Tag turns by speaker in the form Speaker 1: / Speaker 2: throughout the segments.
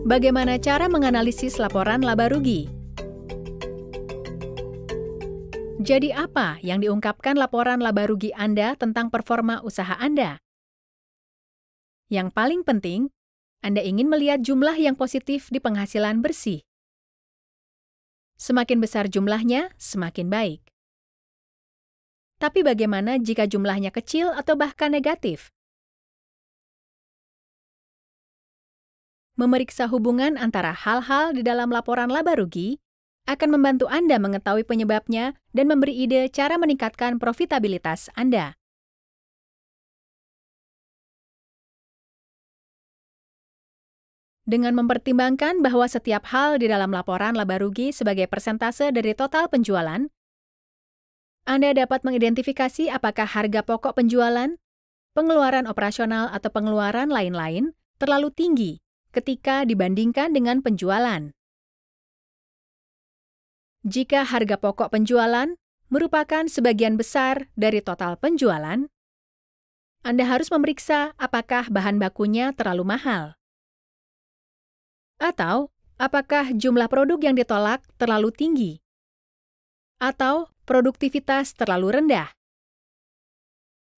Speaker 1: Bagaimana cara menganalisis laporan laba rugi? Jadi apa yang diungkapkan laporan laba rugi Anda tentang performa usaha Anda? Yang paling penting, Anda ingin melihat jumlah yang positif di penghasilan bersih. Semakin besar jumlahnya, semakin baik. Tapi bagaimana jika jumlahnya kecil atau bahkan negatif? Memeriksa hubungan antara hal-hal di dalam laporan laba rugi akan membantu Anda mengetahui penyebabnya dan memberi ide cara meningkatkan profitabilitas Anda. Dengan mempertimbangkan bahwa setiap hal di dalam laporan laba rugi sebagai persentase dari total penjualan, Anda dapat mengidentifikasi apakah harga pokok penjualan, pengeluaran operasional atau pengeluaran lain-lain terlalu tinggi ketika dibandingkan dengan penjualan. Jika harga pokok penjualan merupakan sebagian besar dari total penjualan, Anda harus memeriksa apakah bahan bakunya terlalu mahal. Atau apakah jumlah produk yang ditolak terlalu tinggi? Atau produktivitas terlalu rendah?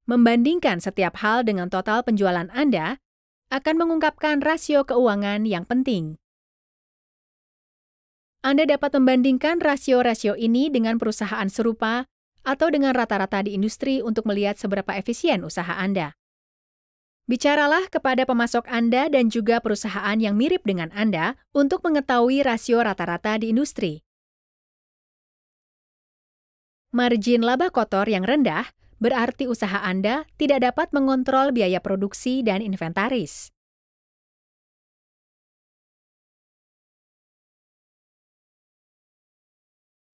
Speaker 1: Membandingkan setiap hal dengan total penjualan Anda akan mengungkapkan rasio keuangan yang penting. Anda dapat membandingkan rasio-rasio ini dengan perusahaan serupa atau dengan rata-rata di industri untuk melihat seberapa efisien usaha Anda. Bicaralah kepada pemasok Anda dan juga perusahaan yang mirip dengan Anda untuk mengetahui rasio rata-rata di industri. Margin laba kotor yang rendah berarti usaha Anda tidak dapat mengontrol biaya produksi dan inventaris.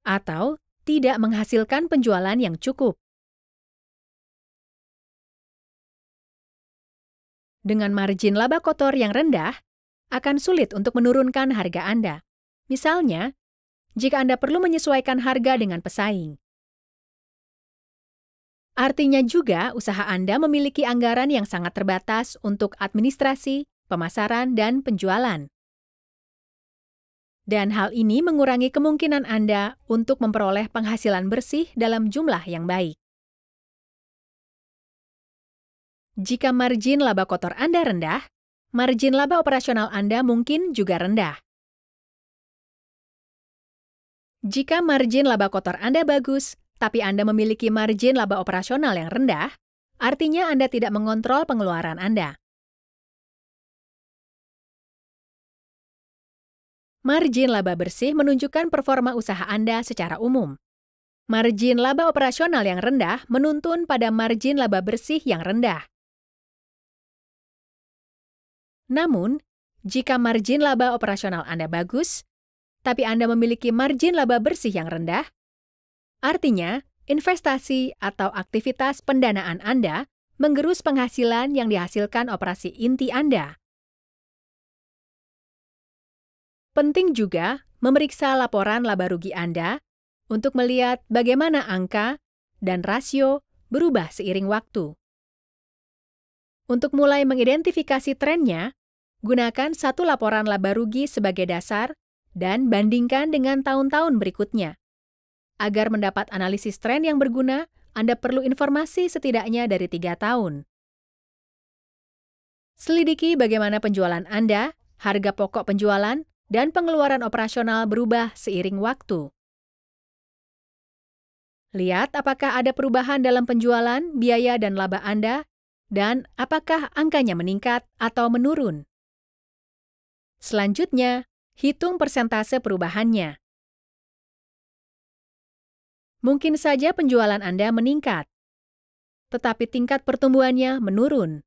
Speaker 1: Atau tidak menghasilkan penjualan yang cukup. Dengan margin laba kotor yang rendah, akan sulit untuk menurunkan harga Anda. Misalnya, jika Anda perlu menyesuaikan harga dengan pesaing. Artinya juga usaha Anda memiliki anggaran yang sangat terbatas untuk administrasi, pemasaran, dan penjualan. Dan hal ini mengurangi kemungkinan Anda untuk memperoleh penghasilan bersih dalam jumlah yang baik. Jika margin laba kotor Anda rendah, margin laba operasional Anda mungkin juga rendah. Jika margin laba kotor Anda bagus, tapi Anda memiliki margin laba operasional yang rendah, artinya Anda tidak mengontrol pengeluaran Anda. Margin laba bersih menunjukkan performa usaha Anda secara umum. Margin laba operasional yang rendah menuntun pada margin laba bersih yang rendah. Namun, jika margin laba operasional Anda bagus, tapi Anda memiliki margin laba bersih yang rendah, artinya investasi atau aktivitas pendanaan Anda menggerus penghasilan yang dihasilkan operasi inti Anda. Penting juga memeriksa laporan laba rugi Anda untuk melihat bagaimana angka dan rasio berubah seiring waktu. Untuk mulai mengidentifikasi trennya, gunakan satu laporan laba rugi sebagai dasar dan bandingkan dengan tahun-tahun berikutnya. Agar mendapat analisis tren yang berguna, Anda perlu informasi setidaknya dari 3 tahun. Selidiki bagaimana penjualan Anda, harga pokok penjualan, dan pengeluaran operasional berubah seiring waktu. Lihat apakah ada perubahan dalam penjualan, biaya, dan laba Anda, dan apakah angkanya meningkat atau menurun. Selanjutnya, hitung persentase perubahannya. Mungkin saja penjualan Anda meningkat, tetapi tingkat pertumbuhannya menurun.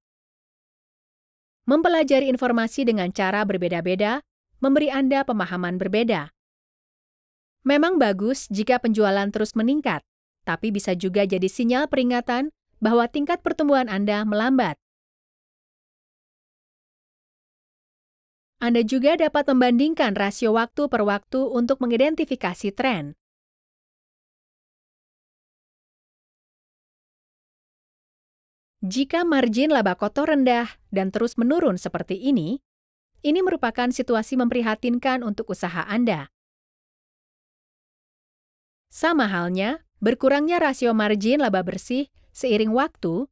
Speaker 1: Mempelajari informasi dengan cara berbeda-beda memberi Anda pemahaman berbeda. Memang bagus jika penjualan terus meningkat, tapi bisa juga jadi sinyal peringatan bahwa tingkat pertumbuhan Anda melambat. Anda juga dapat membandingkan rasio waktu per waktu untuk mengidentifikasi tren. Jika margin laba kotor rendah dan terus menurun seperti ini, Ini merupakan situasi memprihatinkan untuk usaha Anda. Sama halnya, berkurangnya rasio margin laba bersih seiring waktu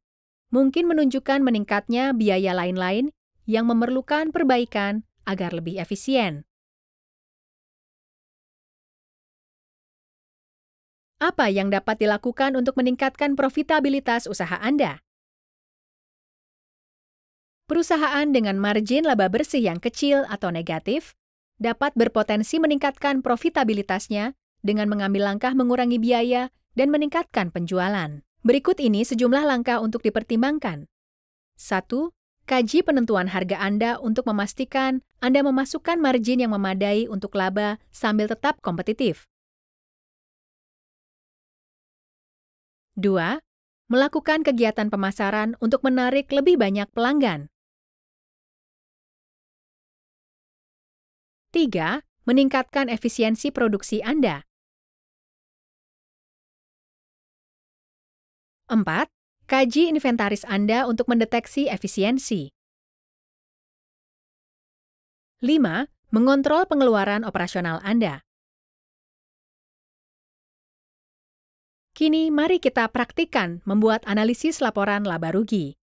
Speaker 1: mungkin menunjukkan meningkatnya biaya lain-lain yang memerlukan perbaikan agar lebih efisien. Apa yang dapat dilakukan untuk meningkatkan profitabilitas usaha Anda? Perusahaan dengan margin laba bersih yang kecil atau negatif dapat berpotensi meningkatkan profitabilitasnya dengan mengambil langkah mengurangi biaya dan meningkatkan penjualan. Berikut ini sejumlah langkah untuk dipertimbangkan. 1. Kaji penentuan harga Anda untuk memastikan Anda memasukkan margin yang memadai untuk laba sambil tetap kompetitif. 2. Melakukan kegiatan pemasaran untuk menarik lebih banyak pelanggan. 3. Meningkatkan efisiensi produksi Anda. 4. Kaji inventaris Anda untuk mendeteksi efisiensi. 5. Mengontrol pengeluaran operasional Anda. Kini mari kita praktikkan membuat analisis laporan laba rugi.